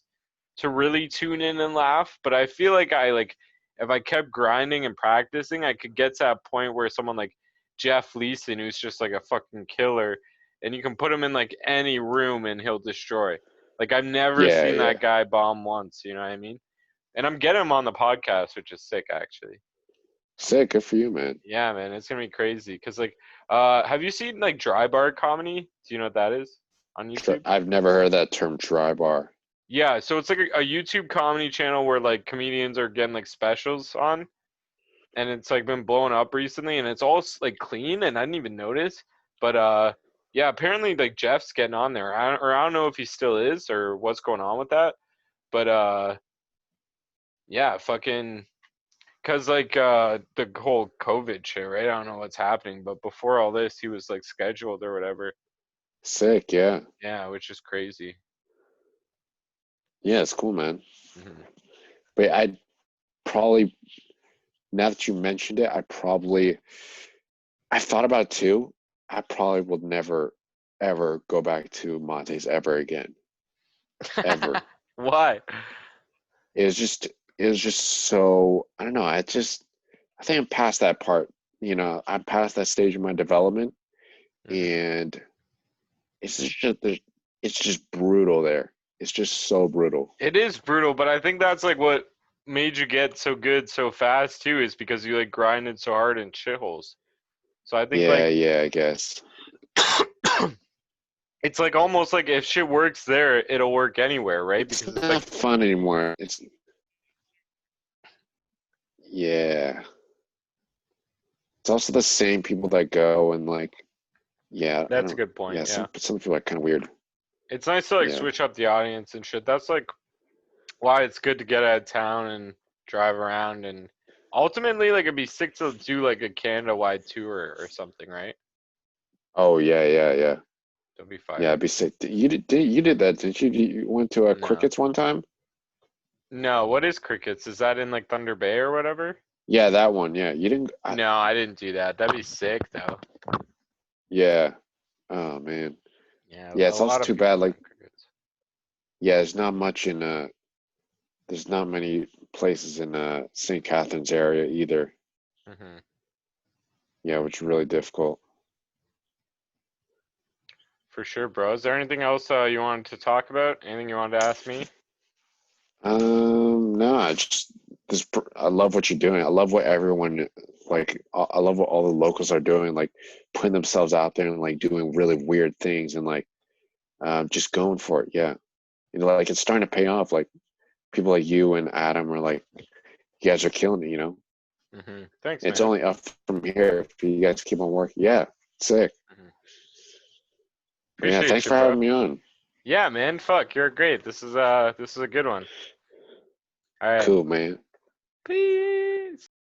to really tune in and laugh, but I feel like if I kept grinding and practicing, I could get to that point where someone like Jeff Leeson, who's just like a fucking killer, and you can put him in like any room and he'll destroy. Like I've never yeah, seen yeah. that guy bomb once, you know what I mean? And I'm getting him on the podcast, which is sick actually. Sick, good for you, man. Yeah, man, it's gonna be crazy. Cause like, have you seen like dry bar comedy? Do you know what that is on YouTube? I've never heard that term dry bar. Yeah, so it's like a YouTube comedy channel where like comedians are getting like specials on, and it's like been blowing up recently, and it's all like clean, and I didn't even notice. But yeah, apparently like Jeff's getting on there. I don't know if he still is or what's going on with that. But yeah, fucking, cause like the whole COVID shit, right? I don't know what's happening, but before all this, he was like scheduled or whatever. Sick, yeah. Yeah, which is crazy. Yeah, it's cool, man. Hmm. But I probably, now that you mentioned it, I thought about it too. I probably will never, ever go back to Monte's ever again. Ever. Why? It was just so, I don't know. I think I'm past that part. I'm past that stage of my development, Hmm. and it's just brutal there. It's just so brutal. It is brutal, but I think that's like what made you get so good so fast too, is because you like grinded so hard in shitholes. So I think Yeah, like yeah, I guess. it's like almost like if shit works there, it'll work anywhere, right? It's Because it's not like, fun anymore. Yeah. It's also the same people that go and like, yeah, I that's a don't, good point. yeah, Yeah, some people are kind of weird. it's nice to like Yeah. switch up the audience and shit. That's like why it's good to get out of town and drive around, and ultimately like it'd be sick to do like a Canada wide tour or something, right? Oh, yeah, yeah, yeah. That'd be Yeah, fire. I'd be sick. You did that, didn't you? You went to a No, crickets one time? no. What is crickets? Is that in like Thunder Bay or whatever? Yeah, that one. Yeah, you didn't. No, I didn't do that. That'd be sick though. Yeah. Oh man. Yeah, Yeah, a it's also lot of too people bad. Like, going crickets. yeah, there's not many places in St. Catharines area either. Hmm. Yeah, which is really difficult. For sure, bro. Is there anything else you wanted to talk about? Anything you wanted to ask me? No, I love what you're doing. I love what everyone like. I love what all the locals are doing, like putting themselves out there and like doing really weird things and like just going for it. Yeah, like it's starting to pay off. Like people like you and Adam are like, you guys are killing it. Thanks, It's man. only up from here if you guys keep on working. Yeah, sick. Hmm. Yeah, Appreciate thanks you, for bro. having me on. Yeah, man. Fuck, you're great. This is a good one. All right. Cool, man. Peace.